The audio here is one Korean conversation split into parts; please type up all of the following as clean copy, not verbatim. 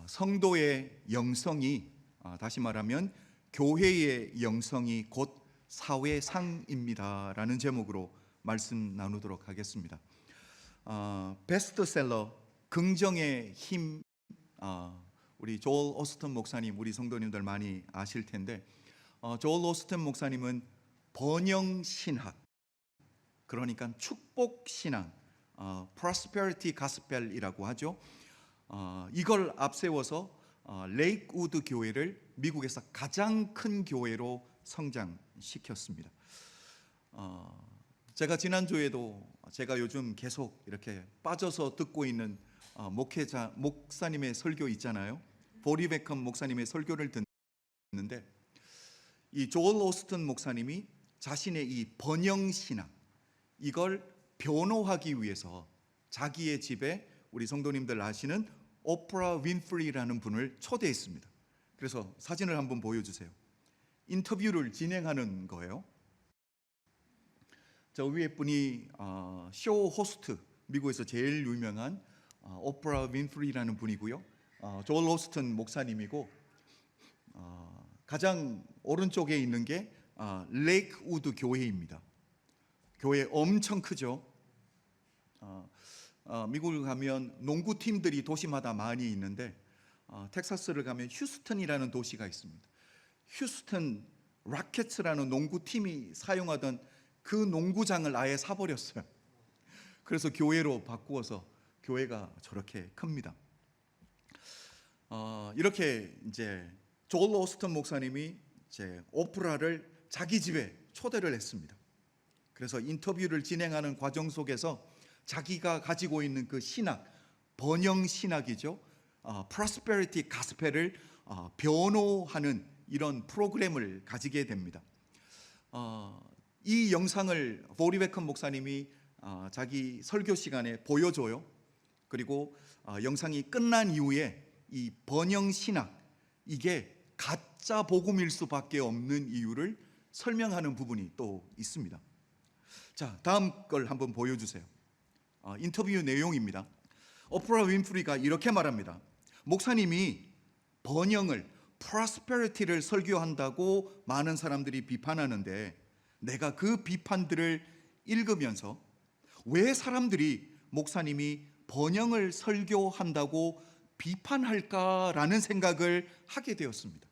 성도의 영성이 다시 말하면 교회의 영성이 곧 사회상입니다라는 제목으로 말씀 나누도록 하겠습니다. 베스트셀러 긍정의 힘, 우리 조엘 오스튼 목사님, 우리 성도님들 많이 아실 텐데, 조엘 오스튼 목사님은 번영신학, 그러니까 축복신앙, prosperity gospel이라고 하죠. 이걸 앞세워서 레이크우드 교회를 미국에서 가장 큰 교회로 성장시켰습니다. 제가 지난주에도 제가 요즘 계속 이렇게 빠져서 듣고 있는 목사님의 설교 있잖아요. 보리 베컴 목사님의 설교를 듣는데, 이 조엘 오스튼 목사님이 자신의 이 번영신학, 이걸 변호하기 위해서 자기의 집에 우리 성도님들 아시는 오프라 윈프리라는 분을 초대했습니다. 그래서 사진을 한번 보여주세요. 인터뷰를 진행하는 거예요. 저 위에 분이 쇼 호스트, 미국에서 제일 유명한 오프라 윈프리라는 분이고요. 조엘 오스튼 목사님이고, 가장 오른쪽에 있는 게 레이크우드 교회입니다. 교회 엄청 크죠. 미국을 가면 농구팀들이 도시마다 많이 있는데, 텍사스를 가면 휴스턴이라는 도시가 있습니다. 휴스턴 라켓츠라는 농구팀이 사용하던 그 농구장을 아예 사버렸어요. 그래서 교회로 바꾸어서 교회가 저렇게 큽니다. 이렇게 이제 조엘 오스튼 목사님이 이제 오프라를 자기 집에 초대를 했습니다. 그래서 인터뷰를 진행하는 과정 속에서 자기가 가지고 있는 그 신학, 번영 신학이죠, prosperity gospel을 변호하는 이런 프로그램을 가지게 됩니다. 이 영상을 보리 베컴 목사님이 자기 설교 시간에 보여줘요. 그리고 영상이 끝난 이후에 이 번영 신학, 이게 가짜 복음일 수밖에 없는 이유를 설명하는 부분이 또 있습니다. 자, 다음 걸 한번 보여주세요. 인터뷰 내용입니다. 오프라 윈프리가 이렇게 말합니다. 목사님이 번영을, 프로스페리티를 설교한다고 많은 사람들이 비판하는데, 내가 그 비판들을 읽으면서 왜 사람들이 목사님이 번영을 설교한다고 비판할까라는 생각을 하게 되었습니다.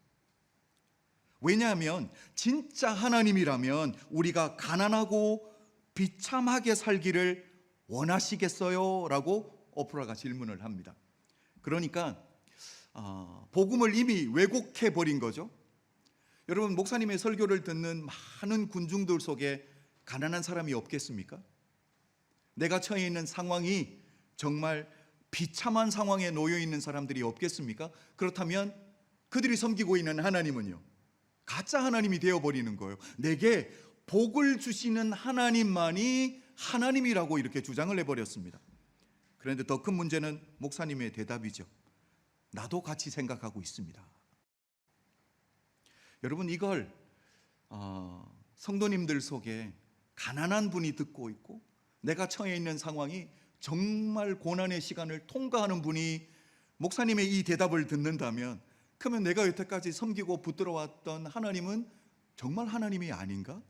왜냐하면 진짜 하나님이라면 우리가 가난하고 비참하게 살기를 원하시겠어요? 라고 오프라가 질문을 합니다. 그러니까 복음을 이미 왜곡해 버린 거죠. 여러분, 목사님의 설교를 듣는 많은 군중들 속에 가난한 사람이 없겠습니까? 내가 처해 있는 상황이 정말 비참한 상황에 놓여 있는 사람들이 없겠습니까? 그렇다면 그들이 섬기고 있는 하나님은요, 가짜 하나님이 되어버리는 거예요. 내게 복을 주시는 하나님만이 하나님이라고 이렇게 주장을 해버렸습니다. 그런데 더 큰 문제는 목사님의 대답이죠. 나도 같이 생각하고 있습니다. 여러분, 이걸 성도님들 속에 가난한 분이 듣고 있고, 내가 처해 있는 상황이 정말 고난의 시간을 통과하는 분이 목사님의 이 대답을 듣는다면, 그러면 내가 여태까지 섬기고 붙들어왔던 하나님은 정말 하나님이 아닌가?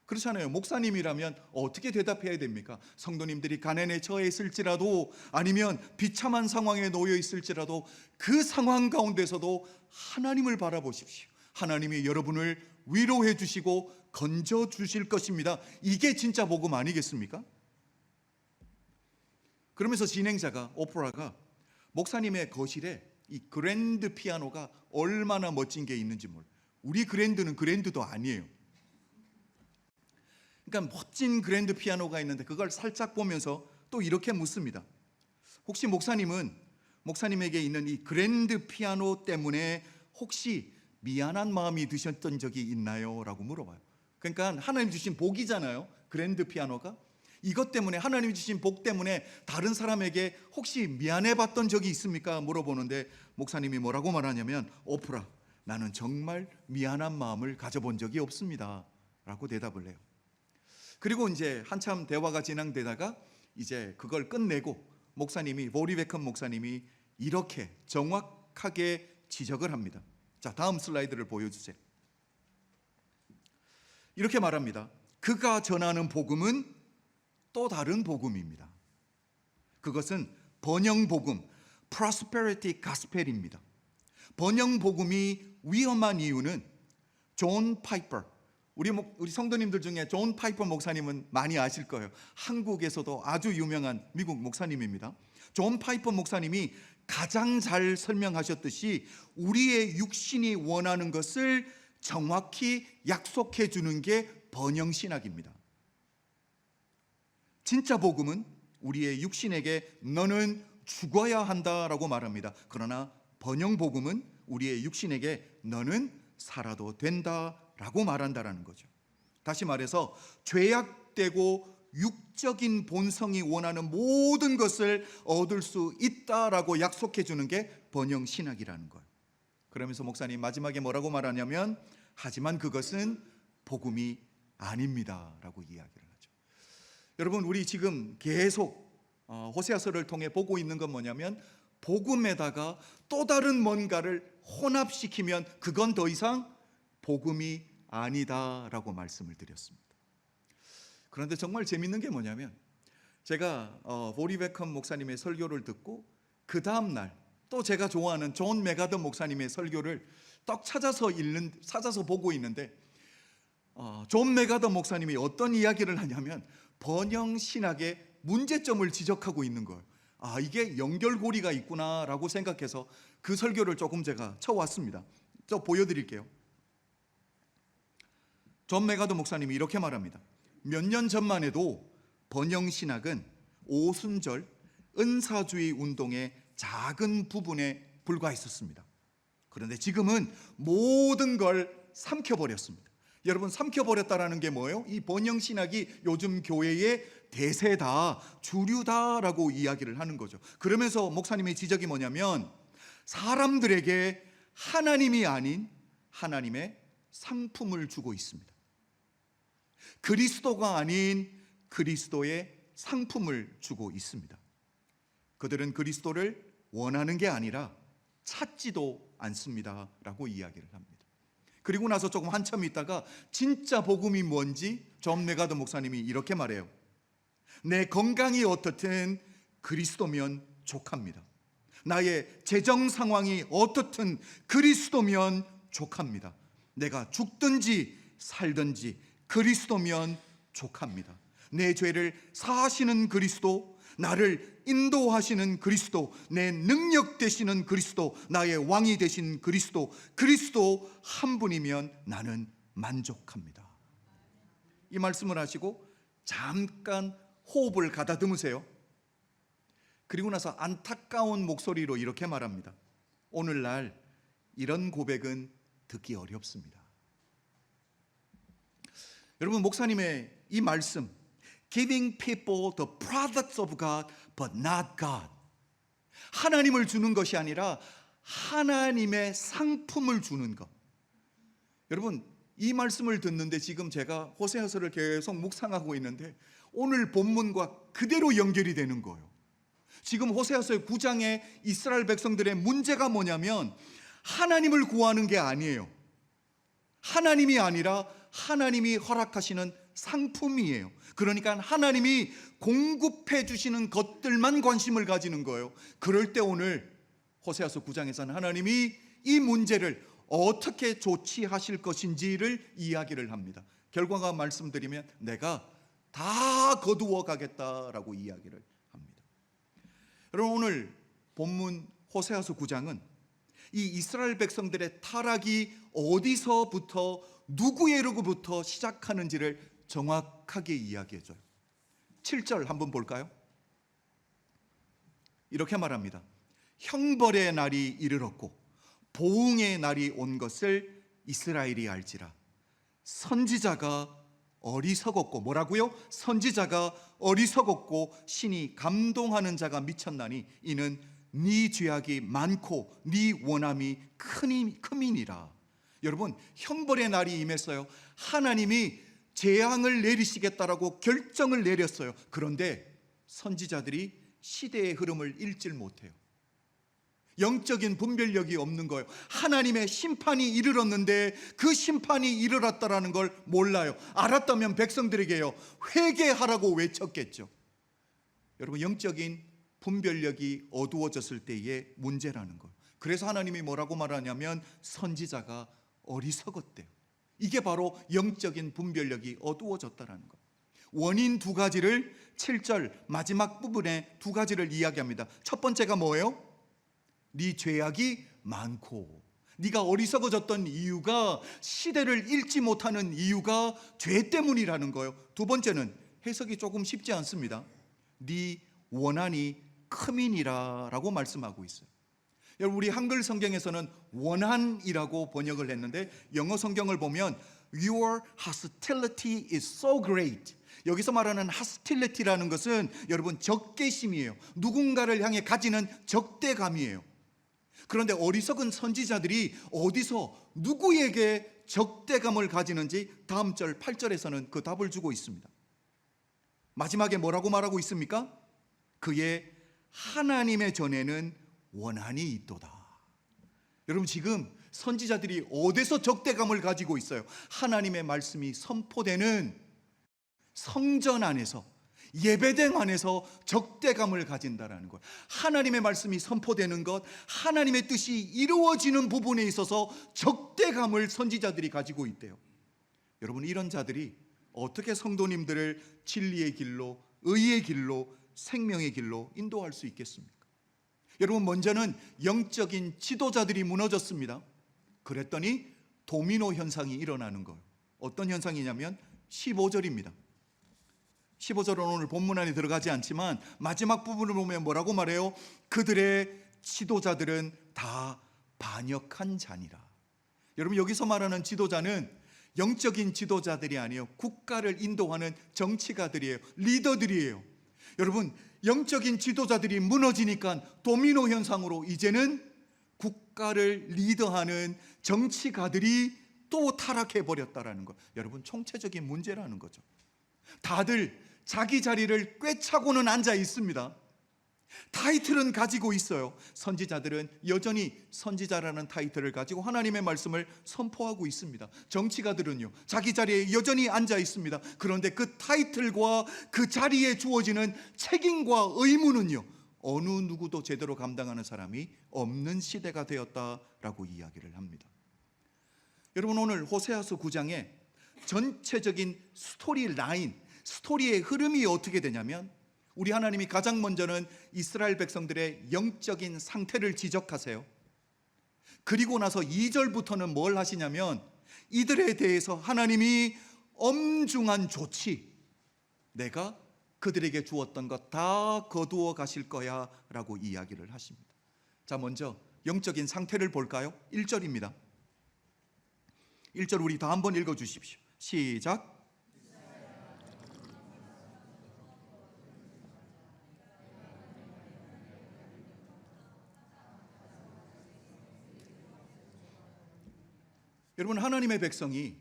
그렇잖아요. 목사님이라면 어떻게 대답해야 됩니까? 성도님들이 가난에 처해 있을지라도, 아니면 비참한 상황에 놓여 있을지라도, 그 상황 가운데서도 하나님을 바라보십시오. 하나님이 여러분을 위로해 주시고 건져 주실 것입니다. 이게 진짜 복음 아니겠습니까? 그러면서 진행자가, 오프라가 목사님의 거실에 이 그랜드 피아노가 얼마나 멋진 게 있는지 우리 그랜드는 그랜드도 아니에요. 그러니까 멋진 그랜드 피아노가 있는데 그걸 살짝 보면서 또 이렇게 묻습니다. 혹시 목사님에게 있는 이 그랜드 피아노 때문에 혹시 미안한 마음이 드셨던 적이 있나요? 라고 물어봐요. 그러니까 하나님 주신 복이잖아요, 그랜드 피아노가. 이것 때문에, 하나님 주신 복 때문에 다른 사람에게 혹시 미안해 봤던 적이 있습니까? 물어보는데 목사님이 뭐라고 말하냐면, 오프라, 나는 정말 미안한 마음을 가져본 적이 없습니다 라고 대답을 해요. 그리고 이제 한참 대화가 진행되다가 이제 그걸 끝내고 목사님이, 보리 베컴 목사님이 이렇게 정확하게 지적을 합니다. 자, 다음 슬라이드를 보여주세요. 이렇게 말합니다. 그가 전하는 복음은 또 다른 복음입니다. 그것은 번영복음, prosperity gospel입니다. 번영복음이 위험한 이유는 존 파이퍼, 우리 성도님들 중에 존 파이퍼 목사님은 많이 아실 거예요. 한국에서도 아주 유명한 미국 목사님입니다. 존 파이퍼 목사님이 가장 잘 설명하셨듯이 우리의 육신이 원하는 것을 정확히 약속해 주는 게 번영신학입니다. 진짜 복음은 우리의 육신에게 너는 죽어야 한다라고 말합니다. 그러나 번영복음은 우리의 육신에게 너는 살아도 된다라고 말한다라는 거죠. 다시 말해서 죄악되고 육적인 본성이 원하는 모든 것을 얻을 수 있다라고 약속해 주는 게 번영신학이라는 거예요. 그러면서 목사님 마지막에 뭐라고 말하냐면 하지만 그것은 복음이 아닙니다 라고 이야기를 하죠. 여러분, 우리 지금 계속 호세아서를 통해 보고 있는 건 뭐냐면 복음에다가 또 다른 뭔가를 혼합시키면 그건 더 이상 복음이 아니다라고 말씀을 드렸습니다. 그런데 정말 재밌는 게 뭐냐면 제가 보리 베컴 목사님의 설교를 듣고 그 다음 날 또 제가 좋아하는 존 메가더 목사님의 설교를 떡 찾아서 보고 있는데 존 메가더 목사님이 어떤 이야기를 하냐면 번영신학의 문제점을 지적하고 있는 거예요. 이게 연결고리가 있구나라고 생각해서 그 설교를 조금 제가 쳐왔습니다. 저 보여드릴게요. 존 메가더 목사님이 이렇게 말합니다. 몇 년 전만 해도 번영신학은 오순절 은사주의 운동의 작은 부분에 불과했었습니다. 그런데 지금은 모든 걸 삼켜버렸습니다. 여러분, 삼켜버렸다라는 게 뭐예요? 이 번영신학이 요즘 교회의 대세다, 주류다라고 이야기를 하는 거죠. 그러면서 목사님의 지적이 뭐냐면 사람들에게 하나님이 아닌 하나님의 상품을 주고 있습니다. 그리스도가 아닌 그리스도의 상품을 주고 있습니다. 그들은 그리스도를 원하는 게 아니라 찾지도 않습니다 라고 이야기를 합니다. 그리고 나서 조금 한참 있다가 진짜 복음이 뭔지 존 메가더 목사님이 이렇게 말해요. 내 건강이 어떻든 그리스도면 족합니다. 나의 재정 상황이 어떻든 그리스도면 족합니다. 내가 죽든지 살든지 그리스도면 족합니다. 내 죄를 사하시는 그리스도, 나를 인도하시는 그리스도, 내 능력 되시는 그리스도, 나의 왕이 되신 그리스도, 그리스도 한 분이면 나는 만족합니다. 이 말씀을 하시고 잠깐 호흡을 가다듬으세요. 그리고 나서 안타까운 목소리로 이렇게 말합니다. 오늘날 이런 고백은 듣기 어렵습니다. 여러분, 목사님의 이 말씀, Giving people the products of God but not God, 하나님을 주는 것이 아니라 하나님의 상품을 주는 것. 여러분, 이 말씀을 듣는데 지금 제가 호세아서를 계속 묵상하고 있는데 오늘 본문과 그대로 연결이 되는 거예요. 지금 호세아서의 9장에 이스라엘 백성들의 문제가 뭐냐면 하나님을 구하는 게 아니에요. 하나님이 아니라 하나님이 허락하시는 상품이에요. 그러니까 하나님이 공급해 주시는 것들만 관심을 가지는 거예요. 그럴 때 오늘 호세아서 9장에서는 하나님이 이 문제를 어떻게 조치하실 것인지를 이야기를 합니다. 결과가 말씀드리면 내가 다 거두어 가겠다라고 이야기를 합니다. 여러분, 오늘 본문 호세아서 9장은 이 이스라엘 백성들의 타락이 어디서부터 누구에게로부터 시작하는지를 정확하게 이야기해줘요. 7절 한번 볼까요? 이렇게 말합니다. 형벌의 날이 이르렀고 보응의 날이 온 것을 이스라엘이 알지라. 선지자가 어리석었고, 뭐라고요? 선지자가 어리석었고 신이 감동하는 자가 미쳤나니 이는 네 죄악이 많고 네 원함이 크민이라. 여러분, 형벌의 날이 임했어요. 하나님이 재앙을 내리시겠다라고 결정을 내렸어요. 그런데 선지자들이 시대의 흐름을 읽질 못해요. 영적인 분별력이 없는 거예요. 하나님의 심판이 이르렀는데 그 심판이 이르렀다라는 걸 몰라요. 알았다면 백성들에게요, 회개하라고 외쳤겠죠. 여러분, 영적인 분별력이 어두워졌을 때의 문제라는 거예요. 그래서 하나님이 뭐라고 말하냐면 선지자가 어리석었대요. 이게 바로 영적인 분별력이 어두워졌다라는 거예요. 원인 두 가지를 7절 마지막 부분에 두 가지를 이야기합니다. 첫 번째가 뭐예요? 네 죄악이 많고, 네가 어리석어졌던 이유가, 시대를 읽지 못하는 이유가 죄 때문이라는 거예요. 두 번째는 해석이 조금 쉽지 않습니다. 네 원한이 크민이라고 말씀하고 있어요. 여러분, 우리 한글 성경에서는 원한이라고 번역을 했는데 영어 성경을 보면 Your hostility is so great. 여기서 말하는 hostility라는 것은 여러분 적개심이에요. 누군가를 향해 가지는 적대감이에요. 그런데 어리석은 선지자들이 어디서 누구에게 적대감을 가지는지 다음 절 8절에서는 그 답을 주고 있습니다. 마지막에 뭐라고 말하고 있습니까? 그의 하나님의 전에는 원한이 있도다. 여러분, 지금 선지자들이 어디서 적대감을 가지고 있어요? 하나님의 말씀이 선포되는 성전 안에서, 예배당 안에서 적대감을 가진다라는 거예요. 하나님의 말씀이 선포되는 것, 하나님의 뜻이 이루어지는 부분에 있어서 적대감을 선지자들이 가지고 있대요. 여러분, 이런 자들이 어떻게 성도님들을 진리의 길로, 의의 길로, 생명의 길로 인도할 수 있겠습니까? 여러분, 먼저는 영적인 지도자들이 무너졌습니다. 그랬더니 도미노 현상이 일어나는 거예요. 어떤 현상이냐면 15절입니다. 15절은 오늘 본문 안에 들어가지 않지만 마지막 부분을 보면 뭐라고 말해요? 그들의 지도자들은 다 반역한 자니라. 여러분, 여기서 말하는 지도자는 영적인 지도자들이 아니에요. 국가를 인도하는 정치가들이에요. 리더들이에요. 여러분, 영적인 지도자들이 무너지니까 도미노 현상으로 이제는 국가를 리더하는 정치가들이 또 타락해 버렸다라는 것. 여러분, 총체적인 문제라는 거죠. 다들 자기 자리를 꿰차고는 앉아 있습니다. 타이틀은 가지고 있어요. 선지자들은 여전히 선지자라는 타이틀을 가지고 하나님의 말씀을 선포하고 있습니다. 정치가들은요, 자기 자리에 여전히 앉아 있습니다. 그런데 그 타이틀과 그 자리에 주어지는 책임과 의무는요, 어느 누구도 제대로 감당하는 사람이 없는 시대가 되었다라고 이야기를 합니다. 여러분, 오늘 호세아서 9장에 전체적인 스토리 라인, 스토리의 흐름이 어떻게 되냐면, 우리 하나님이 가장 먼저는 이스라엘 백성들의 영적인 상태를 지적하세요. 그리고 나서 2절부터는 뭘 하시냐면 이들에 대해서 하나님이 엄중한 조치, 내가 그들에게 주었던 것 다 거두어 가실 거야 라고 이야기를 하십니다. 자, 먼저 영적인 상태를 볼까요? 1절입니다. 1절 우리 다 한번 읽어주십시오. 시작. 여러분, 하나님의 백성이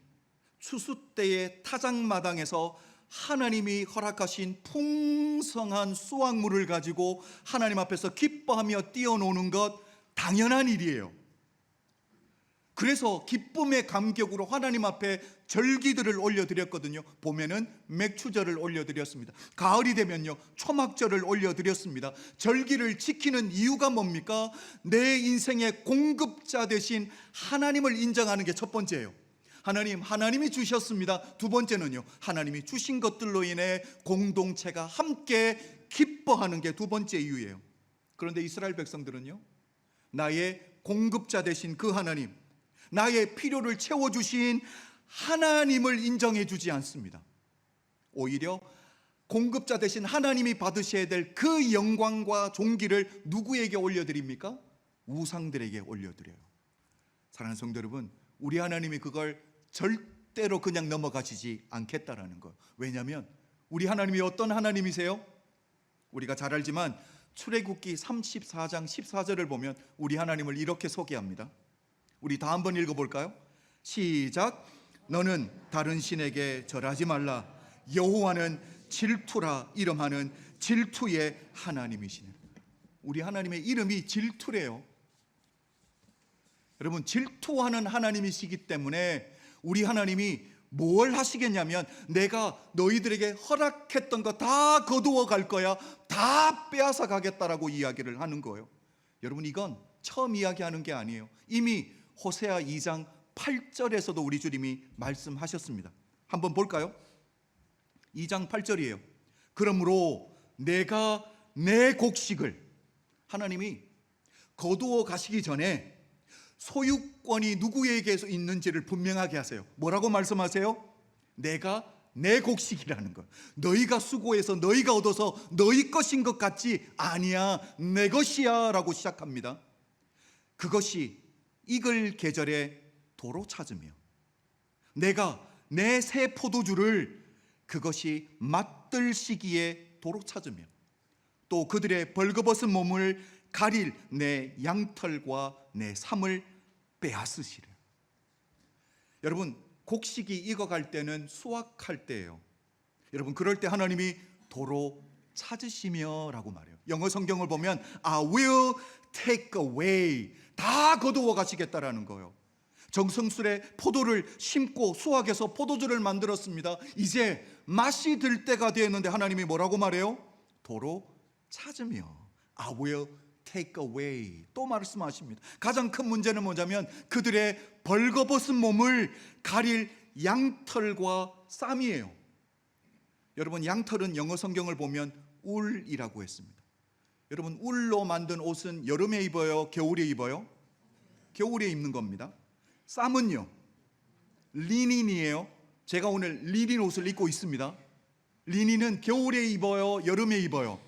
추수 때의 타작마당에서 하나님이 허락하신 풍성한 수확물을 가지고 하나님 앞에서 기뻐하며 뛰어노는 것 당연한 일이에요. 그래서 기쁨의 감격으로 하나님 앞에 절기들을 올려드렸거든요. 봄에는 맥추절을 올려드렸습니다. 가을이 되면요, 초막절을 올려드렸습니다. 절기를 지키는 이유가 뭡니까? 내 인생의 공급자 되신 하나님을 인정하는 게 첫 번째예요. 하나님이 주셨습니다. 두 번째는요, 하나님이 주신 것들로 인해 공동체가 함께 기뻐하는 게 두 번째 이유예요. 그런데 이스라엘 백성들은요, 나의 공급자 되신 그 하나님, 나의 필요를 채워주신 하나님을 인정해 주지 않습니다. 오히려 공급자 되신 하나님이 받으셔야 될 그 영광과 존귀를 누구에게 올려드립니까? 우상들에게 올려드려요. 사랑하는 성도 여러분, 우리 하나님이 그걸 절대로 그냥 넘어가시지 않겠다라는 거예요. 왜냐하면 우리 하나님이 어떤 하나님이세요? 우리가 잘 알지만 출애굽기 34장 14절을 보면 우리 하나님을 이렇게 소개합니다. 우리 다 한번 읽어볼까요? 시작. 너는 다른 신에게 절하지 말라. 여호와는 질투라 이름하는 질투의 하나님이시네. 우리 하나님의 이름이 질투래요. 여러분, 질투하는 하나님이시기 때문에 우리 하나님이 뭘 하시겠냐면 내가 너희들에게 허락했던 거 다 거두어 갈 거야, 다 빼앗아 가겠다라고 이야기를 하는 거예요. 여러분, 이건 처음 이야기하는 게 아니에요. 이미 호세아 2장 8절에서도 우리 주님이 말씀하셨습니다. 한번 볼까요? 2장 8절이에요. 그러므로 내가 내 곡식을, 하나님이 거두어 가시기 전에 소유권이 누구에게서 있는지를 분명하게 하세요. 뭐라고 말씀하세요? 내가 내 곡식이라는 것. 너희가 수고해서 너희가 얻어서 너희 것인 것 같지 아니야, 내 것이야 라고 시작합니다. 그것이 익을 계절에 도로 찾으며 내가 내 새 포도주를 그것이 맛들 시기에 도로 찾으며 또 그들의 벌거벗은 몸을 가릴 내 양털과 내 삶을 빼앗으시려. 여러분, 곡식이 익어갈 때는 수확할 때예요. 여러분, 그럴 때 하나님이 도로 찾으시며 라고 말해요. 영어 성경을 보면 I will take away, 다 거두어 가시겠다라는 거예요. 정성스레 포도를 심고 수확해서 포도주를 만들었습니다. 이제 맛이 들 때가 되었는데 하나님이 뭐라고 말해요? 도로 찾으며 I will take away, 또 말씀하십니다. 가장 큰 문제는 뭐냐면 그들의 벌거벗은 몸을 가릴 양털과 쌈이에요. 여러분, 양털은 영어 성경을 보면 울이라고 했습니다. 여러분, 울로 만든 옷은 여름에 입어요, 겨울에 입어요? 겨울에 입는 겁니다. 쌈은요, 리닌이에요. 제가 오늘 리닌 옷을 입고 있습니다. 리닌은 겨울에 입어요, 여름에 입어요?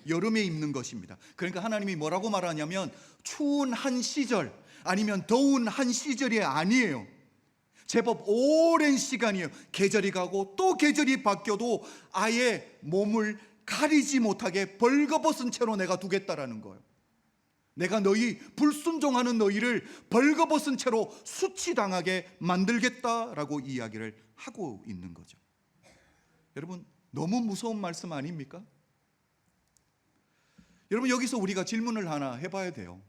여름에 입는 것입니다. 그러니까 하나님이 뭐라고 말하냐면 추운 한 시절 아니면 더운 한 시절이 아니에요. 제법 오랜 시간이에요. 계절이 가고 또 계절이 바뀌어도 아예 몸을 가리지 못하게 벌거벗은 채로 내가 두겠다라는 거예요. 내가 너희 불순종하는 너희를 벌거벗은 채로 수치당하게 만들겠다라고 이야기를 하고 있는 거죠. 여러분, 너무 무서운 말씀 아닙니까? 여러분, 여기서 우리가 질문을 하나 해봐야 돼요.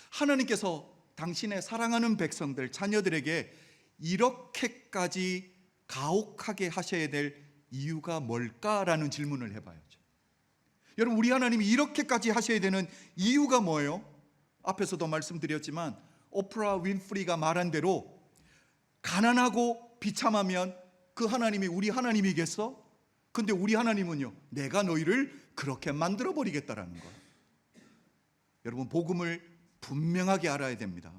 하나님께서 당신의 사랑하는 백성들, 자녀들에게 이렇게까지 가혹하게 하셔야 될 이유가 뭘까라는 질문을 해봐야죠. 여러분, 우리 하나님이 이렇게까지 하셔야 되는 이유가 뭐예요? 앞에서도 말씀드렸지만 오프라 윈프리가 말한 대로 가난하고 비참하면 그 하나님이 우리 하나님이겠어? 근데 우리 하나님은요, 내가 너희를 그렇게 만들어 버리겠다라는 거예요. 여러분, 복음을 분명하게 알아야 됩니다.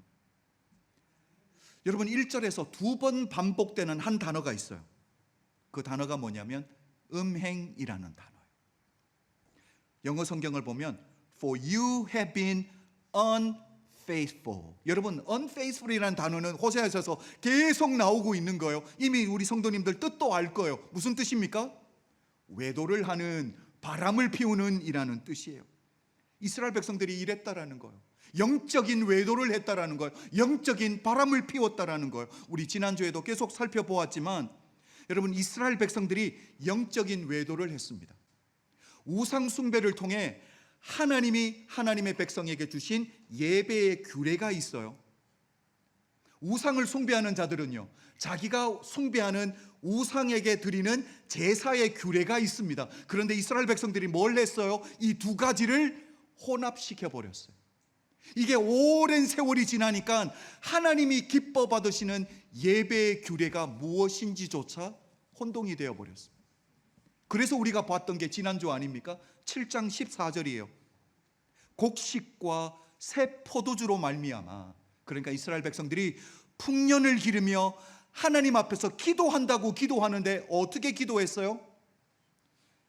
여러분, 1절에서 2번 반복되는 한 단어가 있어요. 그 단어가 뭐냐면 음행이라는 단어예요. 영어 성경을 보면 For you have been unfaithful. 여러분, unfaithful이라는 단어는 호세아서에서 계속 나오고 있는 거예요. 이미 우리 성도님들 뜻도 알 거예요. 무슨 뜻입니까? 외도를 하는, 바람을 피우는 이라는 뜻이에요. 이스라엘 백성들이 이랬다라는 거예요. 영적인 외도를 했다라는 거예요. 영적인 바람을 피웠다라는 거예요. 우리 지난주에도 계속 살펴보았지만 여러분, 이스라엘 백성들이 영적인 외도를 했습니다. 우상 숭배를 통해 하나님이 하나님의 백성에게 주신 예배의 규례가 있어요. 우상을 숭배하는 자들은요, 자기가 숭배하는 우상에게 드리는 제사의 규례가 있습니다. 그런데 이스라엘 백성들이 뭘 했어요? 이 두 가지를 혼합시켜 버렸어요. 이게 오랜 세월이 지나니까 하나님이 기뻐 받으시는 예배의 규례가 무엇인지조차 혼동이 되어 버렸습니다. 그래서 우리가 봤던 게 지난주 아닙니까? 7장 14절이에요. 곡식과 새 포도주로 말미암아, 그러니까 이스라엘 백성들이 풍년을 기르며 하나님 앞에서 기도한다고 기도하는데 어떻게 기도했어요?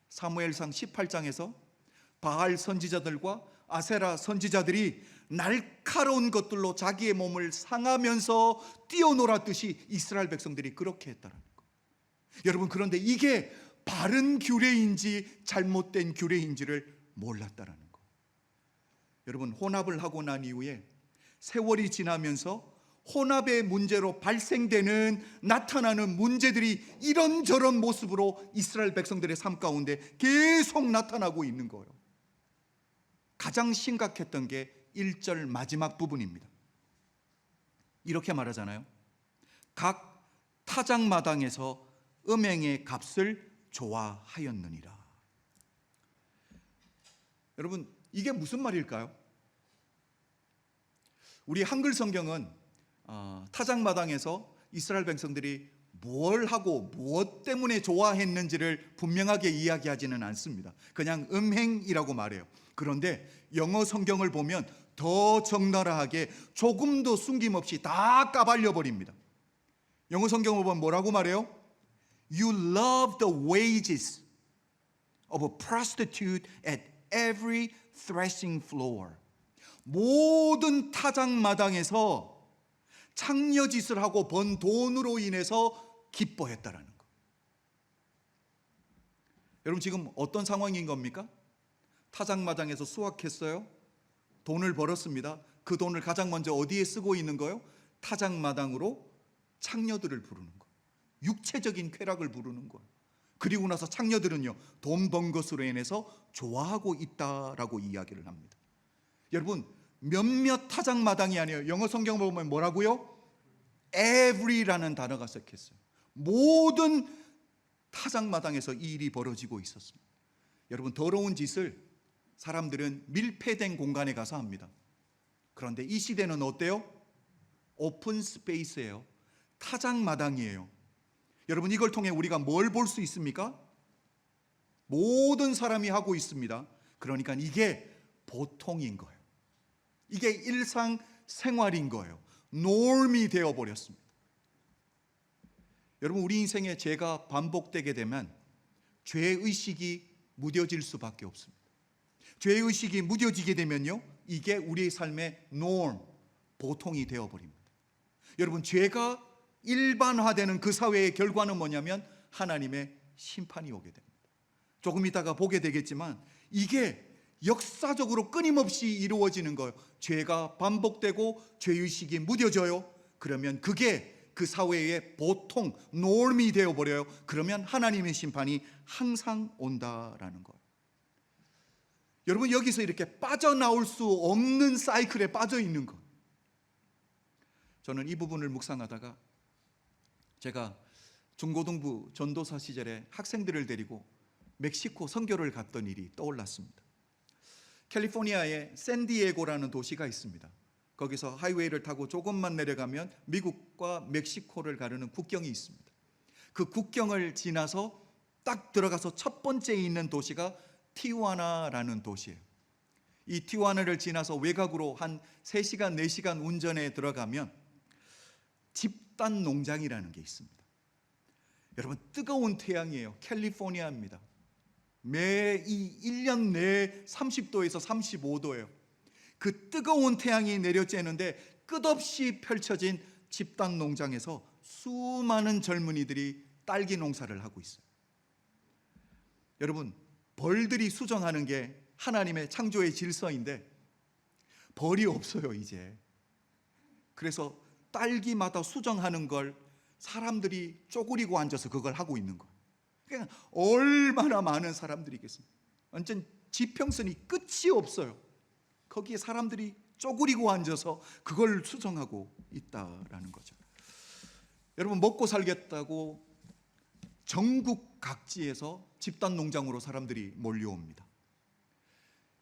사무엘상 18장에서 바알 선지자들과 아세라 선지자들이 날카로운 것들로 자기의 몸을 상하면서 뛰어놀았듯이 이스라엘 백성들이 그렇게 했다는 거. 여러분, 그런데 이게 바른 규례인지 잘못된 규례인지를 몰랐다는 거. 여러분, 혼합을 하고 난 이후에 세월이 지나면서 혼합의 문제로 발생되는, 나타나는 문제들이 이런저런 모습으로 이스라엘 백성들의 삶 가운데 계속 나타나고 있는 거예요. 가장 심각했던 게 1절 마지막 부분입니다. 이렇게 말하잖아요. 각 타작마당에서 음행의 값을 좋아하였느니라. 여러분, 이게 무슨 말일까요? 우리 한글 성경은 타작마당에서 이스라엘 백성들이 뭘 하고 무엇 때문에 좋아했는지를 분명하게 이야기하지는 않습니다. 그냥 음행이라고 말해요. 그런데 영어 성경을 보면 더 적나라하게 조금도 숨김없이 다 까발려 버립니다. 영어 성경을 보면 뭐라고 말해요? You love the wages of a prostitute at every threshing floor. 모든 타작마당에서 창녀짓을 하고 번 돈으로 인해서 기뻐했다라는 거. 여러분, 지금 어떤 상황인 겁니까? 타작마당에서 수확했어요. 돈을 벌었습니다. 그 돈을 가장 먼저 어디에 쓰고 있는 거예요? 타작마당으로 창녀들을 부르는 거예요. 육체적인 쾌락을 부르는 거예요. 그리고 나서 창녀들은요, 돈 번 것으로 인해서 좋아하고 있다라고 이야기를 합니다. 여러분, 몇몇 타작마당이 아니에요. 영어 성경을 보면 뭐라고요? every라는 단어가 섞였어요. 모든 타작마당에서 이 일이 벌어지고 있었습니다. 여러분, 더러운 짓을 사람들은 밀폐된 공간에 가서 합니다. 그런데 이 시대는 어때요? 오픈 스페이스예요. 타작마당이에요. 여러분, 이걸 통해 우리가 뭘 볼 수 있습니까? 모든 사람이 하고 있습니다. 그러니까 이게 보통인 거예요. 이게 일상생활인 거예요. norm이 되어버렸습니다. 여러분, 우리 인생에 죄가 반복되게 되면 죄의식이 무뎌질 수밖에 없습니다. 죄의식이 무뎌지게 되면요, 이게 우리의 삶의 norm, 보통이 되어버립니다. 여러분, 죄가 일반화되는 그 사회의 결과는 뭐냐면 하나님의 심판이 오게 됩니다. 조금 이따가 보게 되겠지만 이게 역사적으로 끊임없이 이루어지는 거예요. 죄가 반복되고 죄의식이 무뎌져요. 그러면 그게 그 사회의 보통, norm이 되어버려요. 그러면 하나님의 심판이 항상 온다라는 거예요. 여러분, 여기서 이렇게 빠져나올 수 없는 사이클에 빠져 있는 것. 저는 이 부분을 묵상하다가 제가 중고등부 전도사 시절에 학생들을 데리고 멕시코 선교를 갔던 일이 떠올랐습니다. 캘리포니아에 샌디에고라는 도시가 있습니다. 거기서 하이웨이를 타고 조금만 내려가면 미국과 멕시코를 가르는 국경이 있습니다. 그 국경을 지나서 딱 들어가서 첫 번째 있는 도시가 티후아나라는 도시예요. 이 티후아나를 지나서 외곽으로 한 3시간, 4시간 운전에 들어가면 집단 농장이라는 게 있습니다. 여러분, 뜨거운 태양이에요. 캘리포니아입니다. 매 1년 내에 30도에서 35도예요. 그 뜨거운 태양이 내려쬐는데 끝없이 펼쳐진 집단 농장에서 수많은 젊은이들이 딸기 농사를 하고 있어요. 여러분, 벌들이 수정하는 게 하나님의 창조의 질서인데 벌이 없어요, 이제. 그래서 딸기마다 수정하는 걸 사람들이 쪼그리고 앉아서 그걸 하고 있는 거예요. 그러니까 얼마나 많은 사람들이 있겠습니까? 완전 지평선이 끝이 없어요. 거기에 사람들이 쪼그리고 앉아서 그걸 수정하고 있다라는 거죠. 여러분, 먹고 살겠다고 전국 각지에서 집단 농장으로 사람들이 몰려옵니다.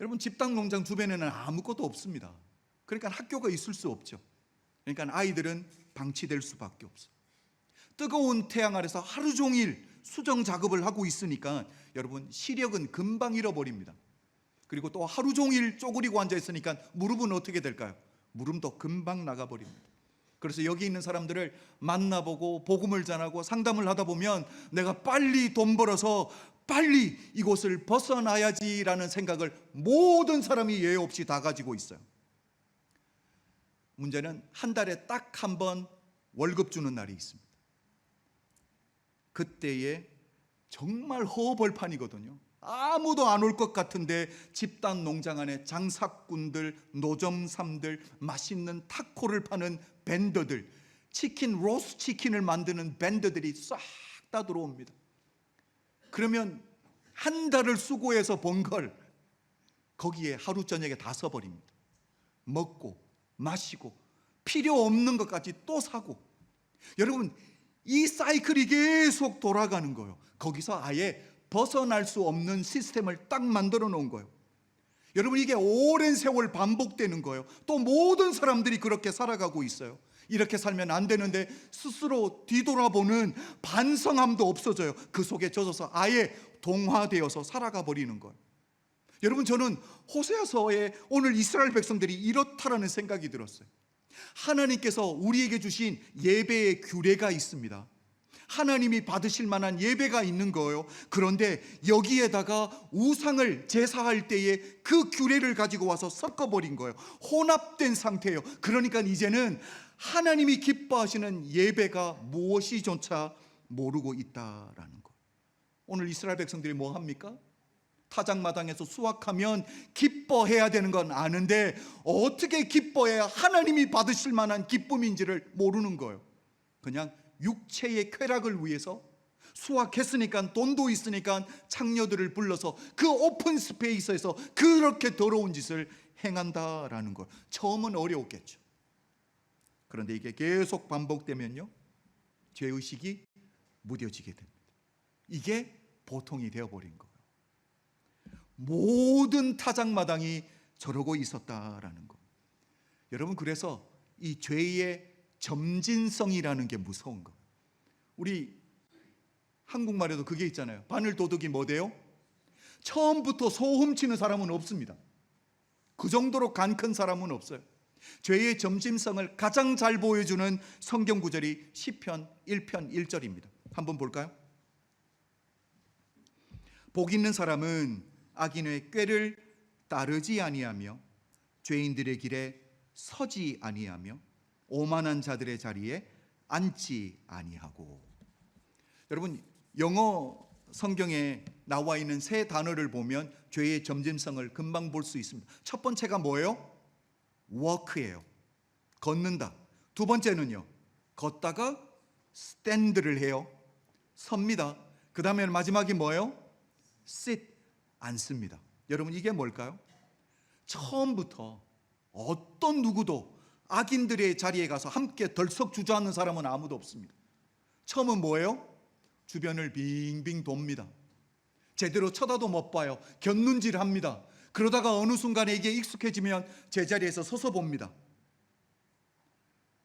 여러분, 집단 농장 주변에는 아무것도 없습니다. 그러니까 학교가 있을 수 없죠. 그러니까 아이들은 방치될 수밖에 없어요. 뜨거운 태양 아래서 하루 종일 수정 작업을 하고 있으니까 여러분, 시력은 금방 잃어버립니다. 그리고 또 하루 종일 쪼그리고 앉아 있으니까 무릎은 어떻게 될까요? 무릎도 금방 나가버립니다. 그래서 여기 있는 사람들을 만나보고 복음을 전하고 상담을 하다 보면 내가 빨리 돈 벌어서 빨리 이곳을 벗어나야지라는 생각을 모든 사람이 예외 없이 다 가지고 있어요. 문제는 한 달에 딱 한 번 월급 주는 날이 있습니다. 그때에 정말 허벌판이거든요. 아무도 안 올 것 같은데 집단 농장 안에 장사꾼들, 노점삼들, 맛있는 타코를 파는 밴더들, 치킨, 로스 치킨을 만드는 밴더들이 싹 다 들어옵니다. 그러면 한 달을 수고해서 번 걸 거기에 하루 저녁에 다 써버립니다. 먹고 마시고 필요 없는 것까지 또 사고. 여러분, 이 사이클이 계속 돌아가는 거예요. 거기서 아예 벗어날 수 없는 시스템을 딱 만들어 놓은 거예요. 여러분, 이게 오랜 세월 반복되는 거예요. 또 모든 사람들이 그렇게 살아가고 있어요. 이렇게 살면 안 되는데 스스로 뒤돌아보는 반성함도 없어져요. 그 속에 젖어서 아예 동화되어서 살아가 버리는 거예요. 여러분, 저는 호세아서에 오늘 이스라엘 백성들이 이렇다라는 생각이 들었어요. 하나님께서 우리에게 주신 예배의 규례가 있습니다. 하나님이 받으실 만한 예배가 있는 거예요. 그런데 여기에다가 우상을 제사할 때에 그 규례를 가지고 와서 섞어버린 거예요. 혼합된 상태예요. 그러니까 이제는 하나님이 기뻐하시는 예배가 무엇이조차 모르고 있다라는 거. 오늘 이스라엘 백성들이 뭐 합니까? 타작마당에서 수확하면 기뻐해야 되는 건 아는데 어떻게 기뻐해야 하나님이 받으실 만한 기쁨인지를 모르는 거예요. 그냥 육체의 쾌락을 위해서 수확했으니까 돈도 있으니까 창녀들을 불러서 그 오픈 스페이스에서 그렇게 더러운 짓을 행한다라는 거예요. 처음은 어려웠겠죠. 그런데 이게 계속 반복되면요, 죄의식이 무뎌지게 됩니다. 이게 보통이 되어버린 거예요. 모든 타작마당이 저러고 있었다라는 거. 여러분, 그래서 이 죄의 점진성이라는 게 무서운 거. 우리 한국말에도 그게 있잖아요. 바늘 도둑이 뭐 돼요? 처음부터 소 훔치는 사람은 없습니다. 그 정도로 간 큰 사람은 없어요. 죄의 점진성을 가장 잘 보여주는 성경 구절이 시편 1편 1절입니다. 한번 볼까요? 복 있는 사람은 악인의 꾀를 따르지 아니하며 죄인들의 길에 서지 아니하며 오만한 자들의 자리에 앉지 아니하고. 여러분, 영어 성경에 나와 있는 세 단어를 보면 죄의 점진성을 금방 볼 수 있습니다. 첫 번째가 뭐예요? walk예요. 걷는다. 두 번째는요, 걷다가 stand를 해요. 섭니다. 그 다음에 마지막이 뭐예요? sit, 앉습니다. 여러분, 이게 뭘까요? 처음부터 어떤 누구도 악인들의 자리에 가서 함께 덜썩 주저앉는 사람은 아무도 없습니다. 처음은 뭐예요? 주변을 빙빙 돕니다. 제대로 쳐다도 못 봐요. 곁눈질합니다. 그러다가 어느 순간에 이게 익숙해지면 제자리에서 서서 봅니다.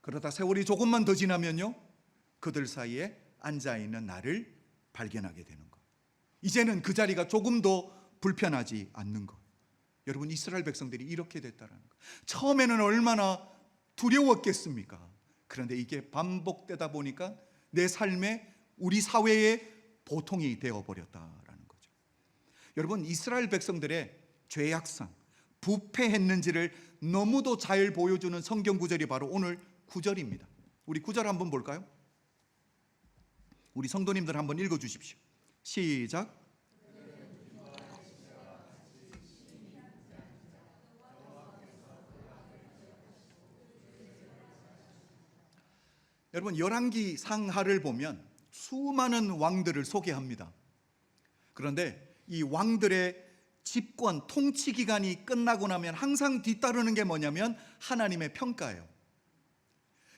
그러다 세월이 조금만 더 지나면요, 그들 사이에 앉아있는 나를 발견하게 되는 것. 이제는 그 자리가 조금 더 불편하지 않는 것. 여러분, 이스라엘 백성들이 이렇게 됐다는 것. 처음에는 얼마나 두려웠겠습니까? 그런데 이게 반복되다 보니까 내 삶에, 우리 사회의 보통이 되어버렸다라는 거죠. 여러분, 이스라엘 백성들의 죄악상, 부패했는지를 너무도 잘 보여주는 성경 구절이 바로 오늘 9절입니다. 우리 9절 한번 볼까요? 우리 성도님들 한번 읽어주십시오. 시작. 여러분, 열왕기 상하를 보면 수많은 왕들을 소개합니다. 그런데 이 왕들의 집권, 통치 기간이 끝나고 나면 항상 뒤따르는 게 뭐냐면 하나님의 평가예요.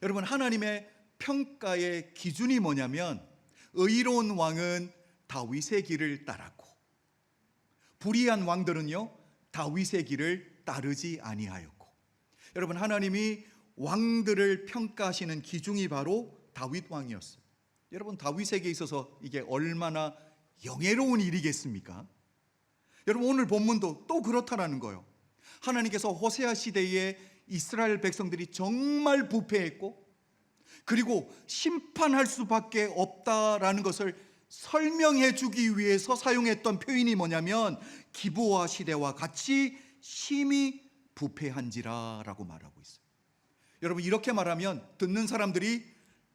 여러분, 하나님의 평가의 기준이 뭐냐면 의로운 왕은 다윗의 길을 따랐고 불의한 왕들은요, 다윗의 길을 따르지 아니하였고. 여러분, 하나님이 왕들을 평가하시는 기준이 바로 다윗 왕이었어요. 여러분, 다윗에게 있어서 이게 얼마나 영예로운 일이겠습니까? 여러분, 오늘 본문도 또 그렇다라는 거예요. 하나님께서 호세아 시대에 이스라엘 백성들이 정말 부패했고 그리고 심판할 수밖에 없다라는 것을 설명해 주기 위해서 사용했던 표현이 뭐냐면 기브아 시대와 같이 심히 부패한지라라고 말하고 있어요. 여러분, 이렇게 말하면 듣는 사람들이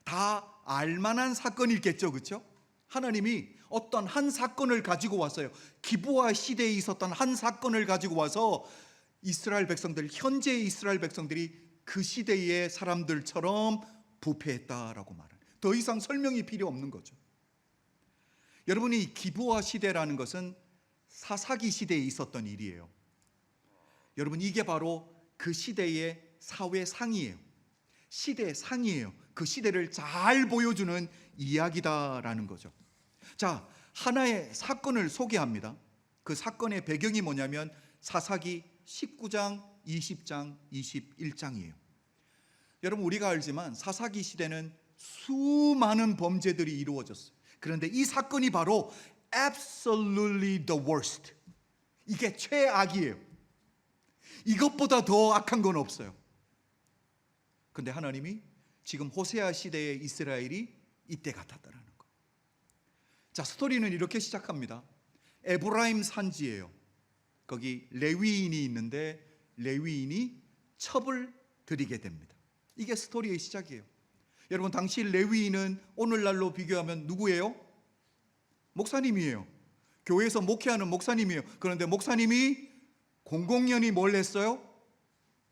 다 알만한 사건이겠죠, 그렇죠? 하나님이 어떤 한 사건을 가지고 왔어요. 기브아 시대에 있었던 한 사건을 가지고 와서 이스라엘 백성들, 현재의 이스라엘 백성들이 그 시대의 사람들처럼 부패했다라고 말해요. 더 이상 설명이 필요 없는 거죠. 여러분이 기브아 시대라는 것은 사사기 시대에 있었던 일이에요. 여러분, 이게 바로 그 시대의 사회 상이에요. 시대 상이에요. 그 시대를 잘 보여주는 이야기다라는 거죠. 자, 하나의 사건을 소개합니다. 그 사건의 배경이 뭐냐면 사사기 19장, 20장, 21장이에요. 여러분, 우리가 알지만 사사기 시대는 수많은 범죄들이 이루어졌어요. 그런데 이 사건이 바로 absolutely the worst. 이게 최악이에요. 이것보다 더 악한 건 없어요. 근데 하나님이 지금 호세아 시대의 이스라엘이 이때 같았다라는 거. 자, 스토리는 이렇게 시작합니다. 에브라임 산지예요. 거기 레위인이 있는데 레위인이 첩을 들이게 됩니다. 이게 스토리의 시작이에요. 여러분, 당시 레위인은 오늘날로 비교하면 누구예요? 목사님이에요. 교회에서 목회하는 목사님이에요. 그런데 목사님이 공공연히 뭘 했어요?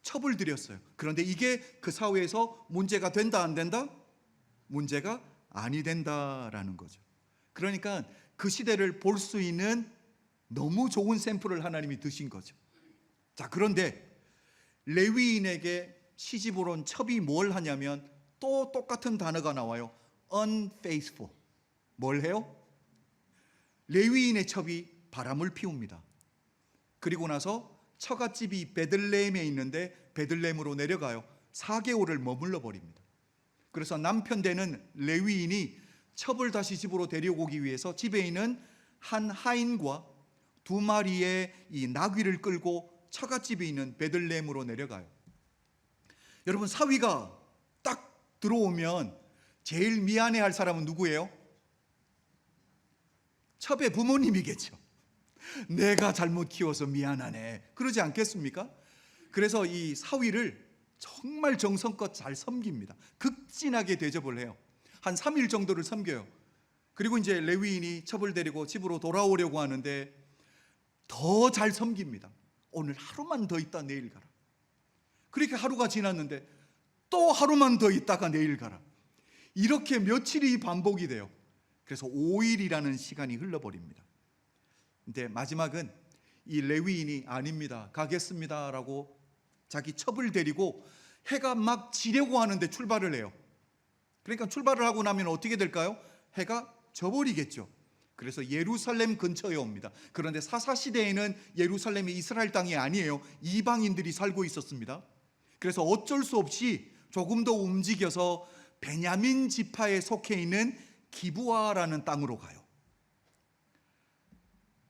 첩을 들였어요. 그런데 이게 그 사회에서 문제가 된다 안 된다? 문제가 아니 된다라는 거죠. 그러니까 그 시대를 볼 수 있는 너무 좋은 샘플을 하나님이 드신 거죠. 자, 그런데 레위인에게 시집으로 온 첩이 뭘 하냐면 또 똑같은 단어가 나와요. unfaithful. 뭘 해요? 레위인의 첩이 바람을 피웁니다. 그리고 나서 처갓집이 베들레헴에 있는데 베들레헴으로 내려가요. 4개월을 머물러 버립니다. 그래서 남편 되는 레위인이 첩을 다시 집으로 데려오기 위해서 집에 있는 한 하인과 2마리의 이 나귀를 끌고 처갓집에 있는 베들레헴으로 내려가요. 여러분, 사위가 딱 들어오면 제일 미안해할 사람은 누구예요? 첩의 부모님이겠죠. 내가 잘못 키워서 미안하네, 그러지 않겠습니까? 그래서 이 사위를 정말 정성껏 잘 섬깁니다. 극진하게 대접을 해요. 한 3일 정도를 섬겨요. 그리고 이제 레위인이 첩을 데리고 집으로 돌아오려고 하는데 더 잘 섬깁니다. 오늘 하루만 더 있다 내일 가라. 그렇게 하루가 지났는데 또 하루만 더 있다가 내일 가라. 이렇게 며칠이 반복이 돼요. 그래서 5일이라는 시간이 흘러버립니다. 근데 마지막은 이 레위인이 아닙니다, 가겠습니다라고 자기 첩을 데리고 해가 막 지려고 하는데 출발을 해요. 그러니까 출발을 하고 나면 어떻게 될까요? 해가 져버리겠죠. 그래서 예루살렘 근처에 옵니다. 그런데 사사시대에는 예루살렘이 이스라엘 땅이 아니에요. 이방인들이 살고 있었습니다. 그래서 어쩔 수 없이 조금 더 움직여서 베냐민 지파에 속해 있는 기브아라는 땅으로 가요.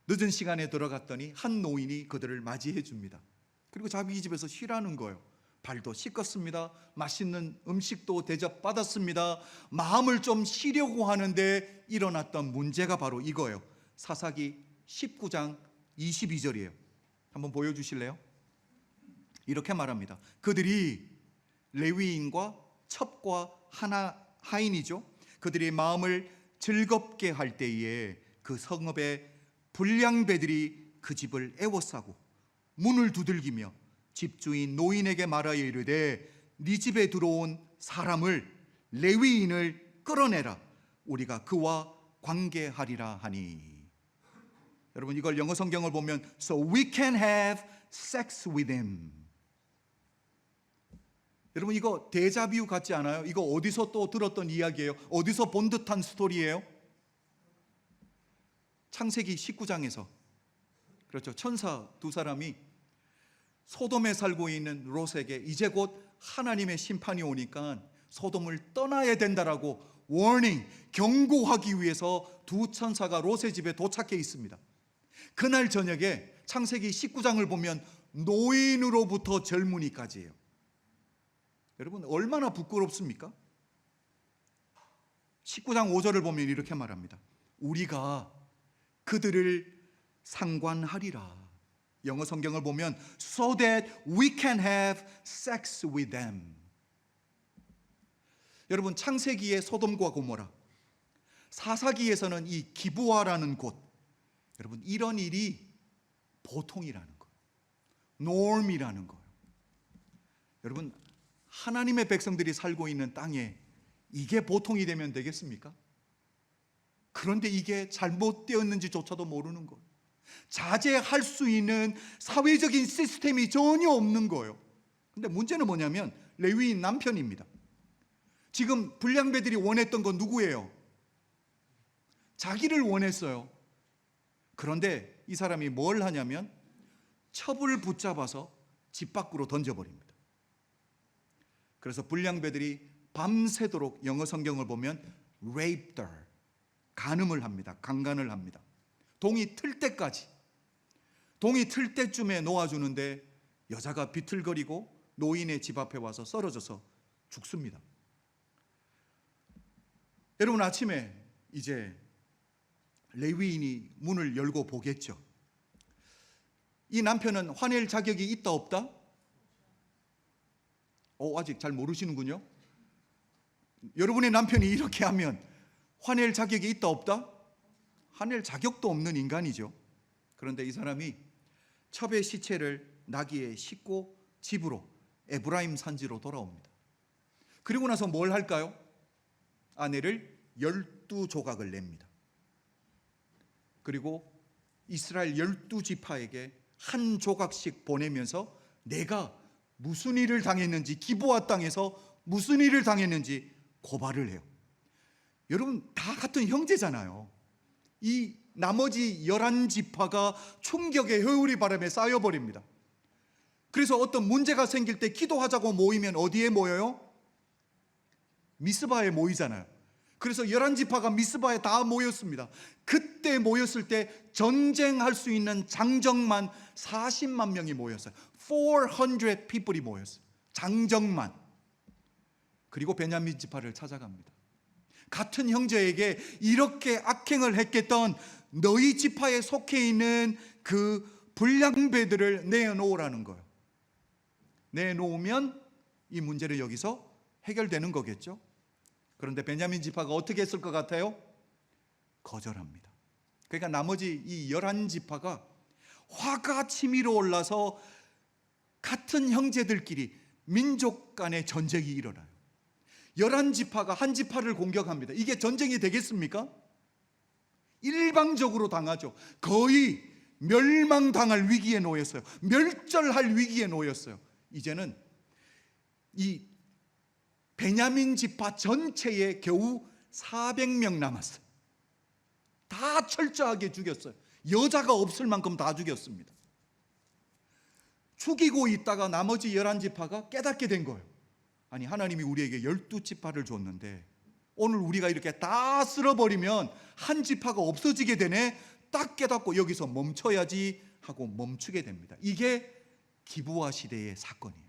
늦은 시간에 들어갔더니 한 노인이 그들을 맞이해 줍니다. 그리고 자기 집에서 쉬라는 거예요. 발도 씻겼습니다. 맛있는 음식도 대접받았습니다. 마음을 좀 쉬려고 하는데 일어났던 문제가 바로 이거예요. 사사기 19장 22절이에요. 한번 보여주실래요? 이렇게 말합니다. 그들이 레위인과 첩과 하인이죠. 그들이 마음을 즐겁게 할 때에 그 성읍의 불량배들이 그 집을 애워싸고 문을 두들기며 집주인 노인에게 말하여 이르되 네 집에 들어온 사람을 레위인을 끌어내라. 우리가 그와 관계하리라 하니. 여러분, 이걸 영어 성경을 보면 So we can have sex with him. 여러분, 이거 데자뷰 같지 않아요? 이거 어디서 또 들었던 이야기예요? 어디서 본 듯한 스토리예요? 창세기 19장에서 그렇죠. 천사 2사람이 소돔에 살고 있는 롯에게 이제 곧 하나님의 심판이 오니까 소돔을 떠나야 된다라고 워닝, 경고하기 위해서 2 천사가 롯의 집에 도착해 있습니다. 그날 저녁에 창세기 19장을 보면 노인으로부터 젊은이까지예요. 여러분, 얼마나 부끄럽습니까? 19장 5절을 보면 이렇게 말합니다. 우리가 그들을 상관하리라. 영어 성경을 보면 So that we can have sex with them. 여러분, 창세기의 소돔과 고모라, 사사기에서는 이 기브아라는 곳, 여러분, 이런 일이 보통이라는 거예요. norm이라는 거예요. 여러분, 하나님의 백성들이 살고 있는 땅에 이게 보통이 되면 되겠습니까? 그런데 이게 잘못되었는지조차도 모르는 거예요. 자제할 수 있는 사회적인 시스템이 전혀 없는 거예요. 근데 문제는 뭐냐면 레위인 남편입니다. 지금 불량배들이 원했던 건 누구예요? 자기를 원했어요. 그런데 이 사람이 뭘 하냐면 첩을 붙잡아서 집 밖으로 던져버립니다. 그래서 불량배들이 밤새도록 영어 성경을 보면 raped her, 간음을 합니다. 강간을 합니다. 동이 틀 때까지. 동이 틀 때쯤에 놓아주는데 여자가 비틀거리고 노인의 집 앞에 와서 쓰러져서 죽습니다. 여러분, 아침에 이제 레위인이 문을 열고 보겠죠. 이 남편은 화낼 자격이 있다 없다? 아직 잘 모르시는군요. 여러분의 남편이 이렇게 하면 화낼 자격이 있다 없다? 화낼 자격도 없는 인간이죠. 그런데 이 사람이 첩의 시체를 나귀에 싣고 집으로 에브라임 산지로 돌아옵니다. 그리고 나서 뭘 할까요? 아내를 12조각을 냅니다. 그리고 이스라엘 12지파에게 한 조각씩 보내면서 내가 무슨 일을 당했는지, 기브아 땅에서 무슨 일을 당했는지 고발을 해요. 여러분, 다 같은 형제잖아요. 이 나머지 11지파가 충격의 회오리 바람에 쌓여버립니다. 그래서 어떤 문제가 생길 때 기도하자고 모이면 어디에 모여요? 미스바에 모이잖아요. 그래서 11지파가 미스바에 다 모였습니다. 그때 모였을 때 전쟁할 수 있는 장정만 40만 명이 모였어요. 400 people이 모였어요. 장정만. 그리고 베냐민 지파를 찾아갑니다. 같은 형제에게 이렇게 악행을 했겠던 너희 지파에 속해 있는 그 불량배들을 내놓으라는 거예요. 내놓으면 이 문제를 여기서 해결되는 거겠죠. 그런데 베냐민 지파가 어떻게 했을 것 같아요? 거절합니다. 그러니까 나머지 이 11지파가 화가 치밀어 올라서 같은 형제들끼리 민족 간의 전쟁이 일어나요. 11지파가 한 지파를 공격합니다. 이게 전쟁이 되겠습니까? 일방적으로 당하죠. 거의 멸망당할 위기에 놓였어요. 멸절할 위기에 놓였어요. 이제는 이 베냐민 지파 전체에 겨우 400명 남았어요. 다 철저하게 죽였어요. 여자가 없을 만큼 다 죽였습니다. 죽이고 있다가 나머지 11지파가 깨닫게 된 거예요. 아니, 하나님이 우리에게 12지파를 줬는데 오늘 우리가 이렇게 다 쓸어버리면 한 지파가 없어지게 되네. 딱 깨닫고 여기서 멈춰야지 하고 멈추게 됩니다. 이게 기브아 시대의 사건이에요.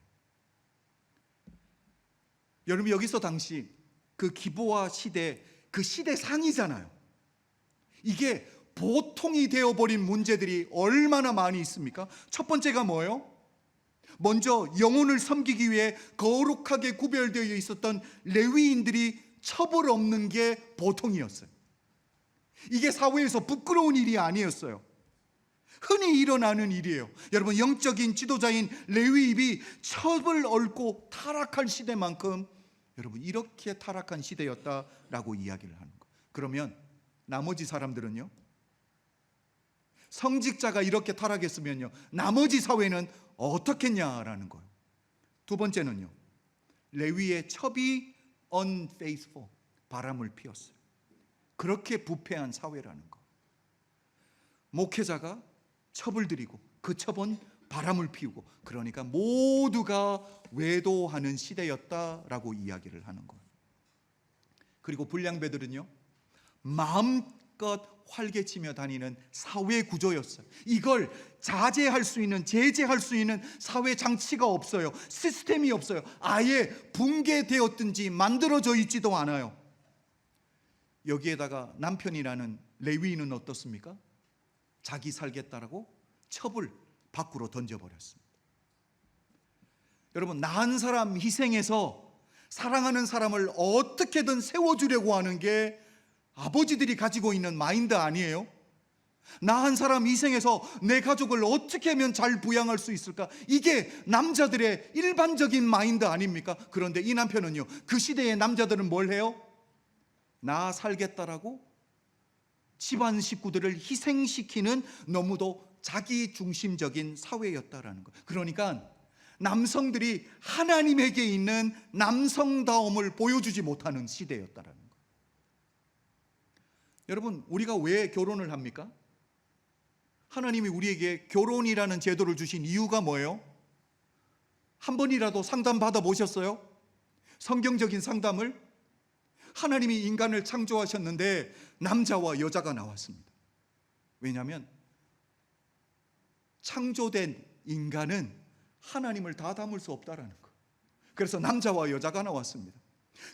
여러분, 여기서 당시 그 기브아 시대, 그 시대상이잖아요. 이게 보통이 되어버린 문제들이 얼마나 많이 있습니까? 첫 번째가 뭐예요? 먼저 영혼을 섬기기 위해 거룩하게 구별되어 있었던 레위인들이 첩을 없는 게 보통이었어요. 이게 사회에서 부끄러운 일이 아니었어요. 흔히 일어나는 일이에요. 여러분, 영적인 지도자인 레위인이 첩을 얽고 타락할 시대만큼 여러분 이렇게 타락한 시대였다라고 이야기를 하는 거예요. 그러면 나머지 사람들은요? 성직자가 이렇게 타락했으면요, 나머지 사회는 어떻겠냐라는 거예요. 두 번째는요, 레위의 첩이 unfaithful, 바람을 피웠어요. 그렇게 부패한 사회라는 거. 목회자가 첩을 드리고 그 첩은 바람을 피우고, 그러니까 모두가 외도하는 시대였다라고 이야기를 하는 거예요. 그리고 불량배들은요, 마음껏 활개치며 다니는 사회 구조였어요. 이걸 자제할 수 있는, 제재할 수 있는 사회 장치가 없어요. 시스템이 없어요. 아예 붕괴되었든지 만들어져 있지도 않아요. 여기에다가 남편이라는 레위인은 어떻습니까? 자기 살겠다라고 첩을 밖으로 던져버렸습니다. 여러분, 나한 사람 희생해서 사랑하는 사람을 어떻게든 세워주려고 하는 게 아버지들이 가지고 있는 마인드 아니에요? 나 한 사람 희생해서 내 가족을 어떻게 하면 잘 부양할 수 있을까? 이게 남자들의 일반적인 마인드 아닙니까? 그런데 이 남편은요, 그 시대의 남자들은 뭘 해요? 나 살겠다라고 집안 식구들을 희생시키는 너무도 자기 중심적인 사회였다라는 거예요. 그러니까 남성들이 하나님에게 있는 남성다움을 보여주지 못하는 시대였다라는 거예요. 여러분, 우리가 왜 결혼을 합니까? 하나님이 우리에게 결혼이라는 제도를 주신 이유가 뭐예요? 한 번이라도 상담 받아보셨어요? 성경적인 상담을? 하나님이 인간을 창조하셨는데 남자와 여자가 나왔습니다. 왜냐하면 창조된 인간은 하나님을 다 담을 수 없다라는 거. 그래서 남자와 여자가 나왔습니다.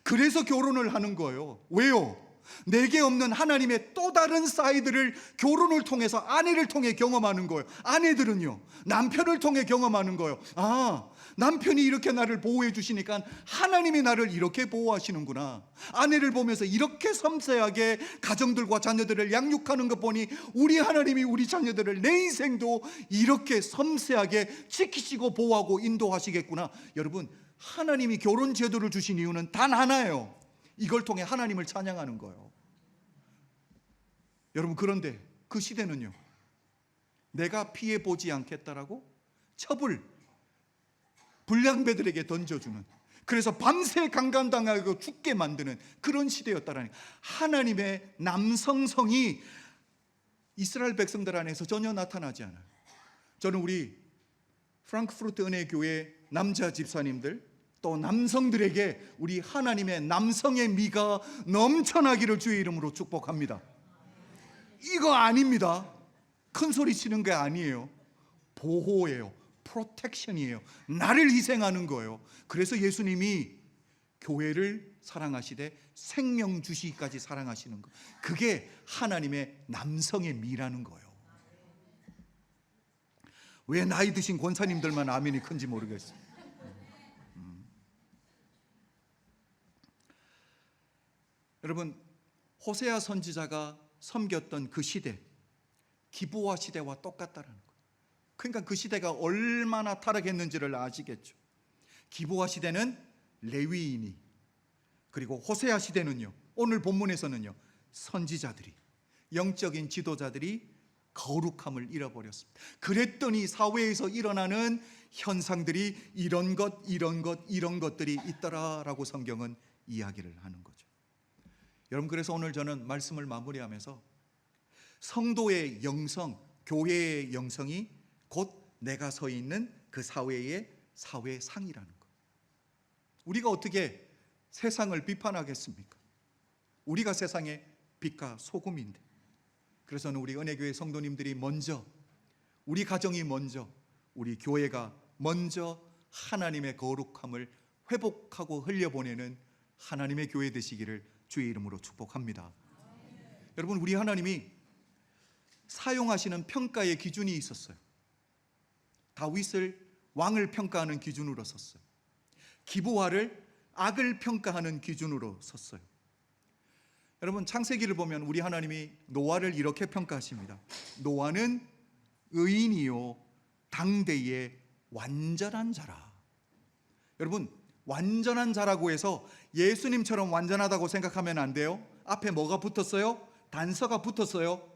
그래서 결혼을 하는 거예요. 왜요? 내게 없는 하나님의 또 다른 사이드를 결혼을 통해서 아내를 통해 경험하는 거예요. 아내들은요, 남편을 통해 경험하는 거예요. 아, 남편이 이렇게 나를 보호해 주시니까 하나님이 나를 이렇게 보호하시는구나. 아내를 보면서 이렇게 섬세하게 가정들과 자녀들을 양육하는 것 보니 우리 하나님이 우리 자녀들을 내 인생도 이렇게 섬세하게 지키시고 보호하고 인도하시겠구나. 여러분, 하나님이 결혼 제도를 주신 이유는 단 하나예요. 이걸 통해 하나님을 찬양하는 거예요. 여러분, 그런데 그 시대는요, 내가 피해 보지 않겠다라고 첩을 불량배들에게 던져주는, 그래서 밤새 강간당하고 죽게 만드는 그런 시대였다라니. 하나님의 남성성이 이스라엘 백성들 안에서 전혀 나타나지 않아요. 저는 우리 프랑크푸르트 은혜교회 남자 집사님들 또 남성들에게 우리 하나님의 남성의 미가 넘쳐나기를 주의 이름으로 축복합니다. 이거 아닙니다. 큰 소리 치는 게 아니에요. 보호예요. 프로텍션이에요. 나를 희생하는 거예요. 그래서 예수님이 교회를 사랑하시되 생명 주시기까지 사랑하시는 거. 그게 하나님의 남성의 미라는 거예요. 왜 나이 드신 권사님들만 아멘이 큰지 모르겠어요. 여러분, 호세아 선지자가 섬겼던 그 시대, 기브와 시대와 똑같다라는 거예요. 그러니까 그 시대가 얼마나 타락했는지를 아시겠죠. 기브와 시대는 레위인이, 그리고 호세아 시대는요, 오늘 본문에서는요, 선지자들이, 영적인 지도자들이 거룩함을 잃어버렸습니다. 그랬더니 사회에서 일어나는 현상들이 이런 것들이 있더라라고 성경은 이야기를 하는 거죠. 여러분, 그래서 오늘 저는 말씀을 마무리하면서 성도의 영성, 교회의 영성이 곧 내가 서 있는 그 사회의 사회상이라는 것. 우리가 어떻게 세상을 비판하겠습니까? 우리가 세상의 빛과 소금인데. 그래서 우리 은혜교회 성도님들이 먼저, 우리 가정이 먼저, 우리 교회가 먼저 하나님의 거룩함을 회복하고 흘려보내는 하나님의 교회 되시기를 주의 이름으로 축복합니다. 여러분, 우리 하나님이 사용하시는 평가의 기준이 있었어요. 다윗을 왕을 평가하는 기준으로 썼어요. 기브와를 악을 평가하는 기준으로 썼어요. 여러분, 창세기를 보면 우리 하나님이 노아를 이렇게 평가하십니다. 노아는 의인이요 당대의 완전한 자라. 여러분, 완전한 자라고 해서 예수님처럼 완전하다고 생각하면 안 돼요. 앞에 뭐가 붙었어요? 단서가 붙었어요.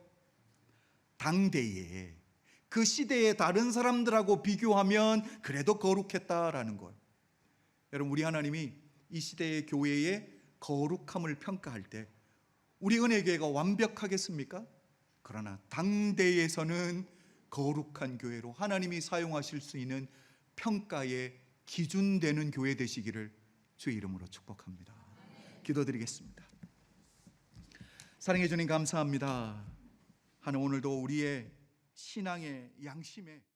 당대에, 그 시대의 다른 사람들하고 비교하면 그래도 거룩했다라는 거예요. 여러분, 우리 하나님이 이 시대의 교회의 거룩함을 평가할 때 우리 은혜교회가 완벽하겠습니까? 그러나 당대에서는 거룩한 교회로 하나님이 사용하실 수 있는 평가의 기준 되는 교회 되시기를 주의 이름으로 축복합니다. 기도드리겠습니다. 사랑해 주님 감사합니다. 하는 오늘도 우리의 신앙의 양심에